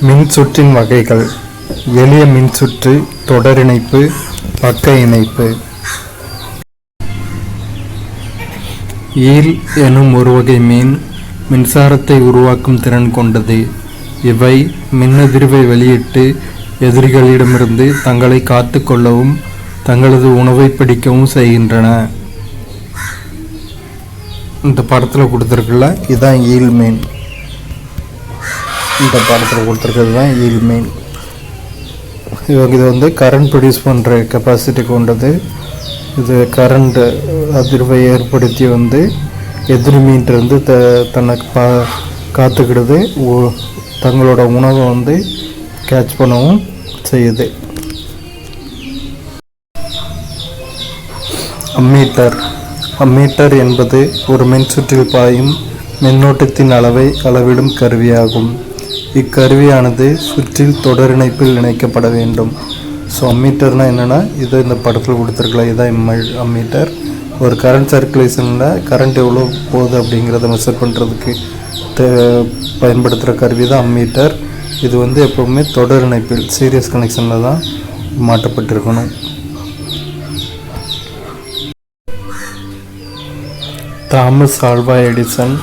மின்சுற்றின் வகைகள். எளிய மின்சுற்று, தொடர் இணைப்பு, பக்க இணைப்பு. ஈல் எனும் ஒரு வகை மீன் மின்சாரத்தை உருவாக்கும் திறன் கொண்டது. இவை மின்னதிர்வை வெளியிட்டு எதிரிகளிடமிருந்து தங்களை காத்து கொள்ளவும் தங்களது உணவை பிடிக்கவும் செய்கின்றன. இந்த படத்தில் கொடுத்துருக்குல்ல, இதுதான் ஈல் மீன். இந்த படத்தில் கொடுத்துருக்கிறது தான் ஈல் மீன். இது கரண்ட் ப்ரொடியூஸ் பண்ணுற கெப்பாசிட்டி கொண்டது. இது கரண்ட் அதிர்வை ஏற்படுத்தி எதிரி மீன்ட்டு தன்னை காத்துக்கிடுது. தங்களோட உணவை கேட்ச் பண்ணவும் செய்யுது. அம்மீட்டர். அம்மீட்டர் என்பது ஒரு மின்சுற்றில் பாயும் மின்னோட்டத்தின் அளவை அளவிடும் கருவியாகும். இக்கருவியானது சுற்றில் தொடர் இணைப்பில் இணைக்கப்பட வேண்டும். ஸோ அம்மீட்டர்னால் என்னென்னா, இது இந்த படத்தில் கொடுத்துருக்கலாம். இதுதான் அம்மீட்டர். ஒரு கரண்ட் சர்க்குலேஷனில் கரண்ட் எவ்வளோ போகுது அப்படிங்கிறத மெஷர் பண்ணுறதுக்கு பயன்படுத்துகிற கருவி தான் அம்மீட்டர். இது எப்போவுமே தொடர் இணைப்பில் சீரியஸ் கனெக்ஷனில் தான் மாட்டப்பட்டிருக்கணும். தாமஸ் ஆல்வா எடிசன்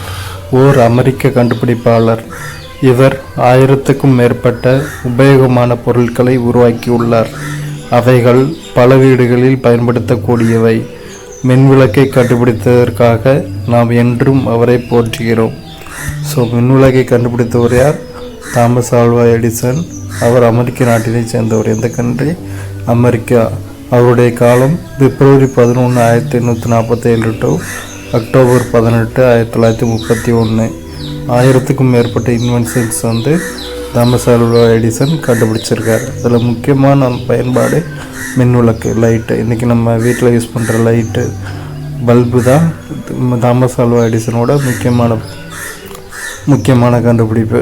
ஓர் அமெரிக்க கண்டுபிடிப்பாளர். இவர் 1000க்கும் மேற்பட்ட உபயோகமான பொருட்களை உருவாக்கியுள்ளார். அவைகள் பல வீடுகளில் பயன்படுத்தக்கூடியவை. மின்விளக்கை கண்டுபிடித்ததற்காக நாம் என்றும் அவரை போற்றுகிறோம். ஸோ மின்விளக்கை கண்டுபிடித்தவர் யார்? Thomas Alva Edison. அவர் அமெரிக்க நாட்டினை சேர்ந்தவர். எந்த கண்ட்ரி? அமெரிக்கா. அவருடைய காலம் பிப்ரவரி 11, 1847 டு அக்டோபர் 18, 1931. 1000க்கும் மேற்பட்ட இன்வென்ஷன்ஸ் தாமஸ் ஆல்வா எடிசன் கண்டுபிடிச்சிருக்காரு. அதில் முக்கியமான பயன்பாடு மின்விளக்கு, லைட்டு. இன்றைக்கி நம்ம வீட்டில் யூஸ் பண்ணுற லைட்டு, பல்பு தான் தாமஸ் ஆல்வா எடிசனோட முக்கியமான கண்டுபிடிப்பு.